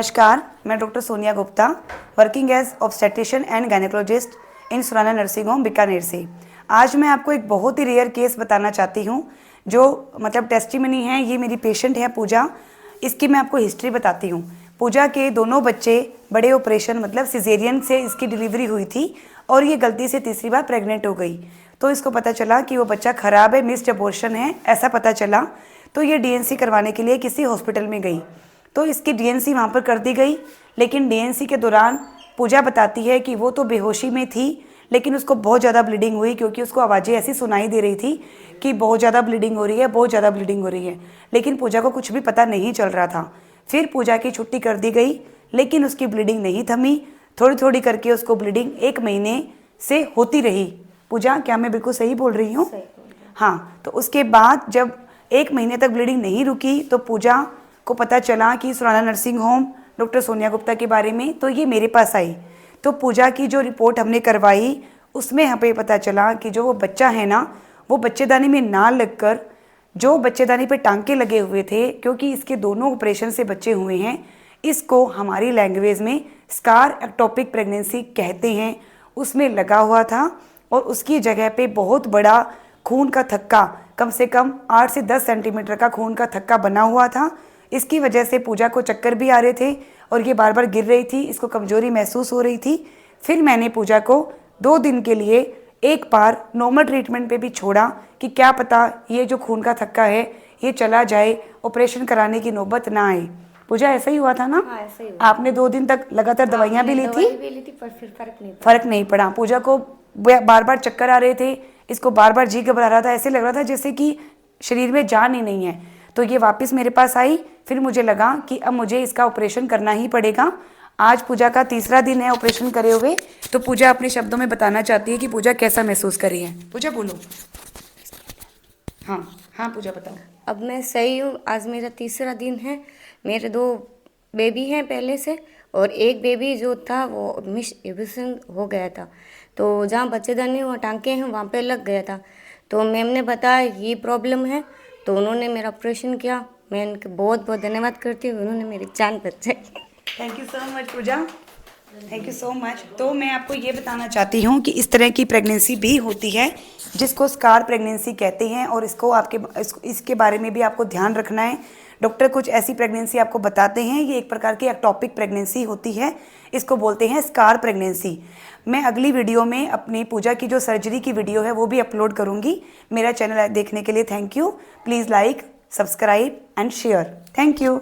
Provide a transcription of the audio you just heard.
नमस्कार, मैं doctor Sonia Gupta, working as obstetrician and gynaecologist in Surana nursing home Bikaner से। आज मैं आपको एक बहुत ही रेयर केस बताना चाहती हूँ जो टेस्टिमनी है। ये मेरी पेशेंट है पूजा। इसकी मैं आपको हिस्ट्री बताती हूँ। पूजा के दोनों बच्चे बड़े ऑपरेशन सिजेरियन से इसकी डिलीवरी हुई थी और ये गलती से तीसरी बार प्रेग्नेंट हो गई। तो इसको पता चला कि वो बच्चा ख़राब है, मिस्ड अबॉर्शन है, ऐसा पता चला। तो ये डीएनसी करवाने के लिए किसी हॉस्पिटल में गई। तो इसकी डीएनसी वहाँ पर कर दी गई, लेकिन डीएनसी के दौरान पूजा बताती है कि वो तो बेहोशी में थी, लेकिन उसको बहुत ज़्यादा ब्लीडिंग हुई, क्योंकि उसको आवाज़ें ऐसी सुनाई दे रही थी कि बहुत ज़्यादा ब्लीडिंग हो रही है, बहुत ज़्यादा ब्लीडिंग हो रही है। लेकिन पूजा को कुछ भी पता नहीं चल रहा था। फिर पूजा की छुट्टी कर दी गई, लेकिन उसकी ब्लीडिंग नहीं थमी। थोड़ी थोड़ी करके उसको ब्लीडिंग 1 महीने से होती रही। पूजा, क्या मैं बिल्कुल सही बोल रही हूँ? हाँ। तो उसके बाद जब 1 महीने तक ब्लीडिंग नहीं रुकी तो पूजा को पता चला कि Surana nursing home doctor Sonia Gupta के बारे में। तो ये मेरे पास आई। तो पूजा की जो रिपोर्ट हमने करवाई उसमें हमें पता चला कि जो वो बच्चा है ना, वो बच्चेदानी में ना लगकर जो बच्चेदानी पे टांके लगे हुए थे, क्योंकि इसके दोनों ऑपरेशन से बच्चे हुए हैं, इसको हमारी लैंग्वेज में स्कार एक्टोपिक प्रेगनेंसी कहते हैं, उसमें लगा हुआ था। और उसकी जगह पे बहुत बड़ा खून का थक्का, कम से कम 8 से 10 सेंटीमीटर का खून का थक्का बना हुआ था। इसकी वजह से पूजा को चक्कर भी आ रहे थे और ये बार बार गिर रही थी, इसको कमजोरी महसूस हो रही थी। फिर मैंने पूजा को 2 दिन के लिए एक बार नॉर्मल ट्रीटमेंट पे भी छोड़ा कि क्या पता ये जो खून का थक्का है ये चला जाए, ऑपरेशन कराने की नौबत ना आए। पूजा, ऐसा ही हुआ था ना? हाँ, ऐसा ही हुआ। आपने 2 दिन तक लगातार दवाइयाँ भी ली थी पर फिर फर्क नहीं पड़ा। पूजा को बार बार चक्कर आ रहे थे, इसको बार बार जी घबरा रहा था, ऐसे लग रहा था जैसे कि शरीर में जान ही नहीं है। तो ये वापस मेरे पास आई। फिर मुझे लगा कि अब मुझे इसका ऑपरेशन करना ही पड़ेगा। आज पूजा का 3रा दिन है ऑपरेशन करे हुए। तो पूजा अपने शब्दों में बताना चाहती है कि पूजा कैसा महसूस कर रही है। पूजा बोलो। हाँ हाँ पूजा बताओ। अब मैं सही हूँ। आज मेरा 3रा दिन है। मेरे 2 बेबी हैं पहले से, और एक बेबी जो था वो मिस एबॉर्शन हो गया था। तो जहाँ बच्चेदानी वहाँ टांके हैं वहाँ पे लग गया था। तो मैम ने बताया ये प्रॉब्लम है, तो उन्होंने मेरा ऑपरेशन किया। मैं उनके बहुत बहुत धन्यवाद करती हूँ, उन्होंने मेरी जान बचाई। Thank you so much Pooja, thank you so much. तो मैं आपको ये बताना चाहती हूँ कि इस तरह की प्रेगनेंसी भी होती है जिसको स्कार प्रेगनेंसी कहते हैं, और इसके बारे में भी आपको ध्यान रखना है। डॉक्टर कुछ ऐसी प्रेगनेंसी आपको बताते हैं, ये एक प्रकार की एक्टोपिक प्रेगनेंसी होती है, इसको बोलते हैं स्कार प्रेगनेंसी। मैं अगली वीडियो में अपनी पूजा की जो सर्जरी की वीडियो है वो भी अपलोड करूँगी। मेरा चैनल देखने के लिए thank you. Please like, subscribe and share. Thank you.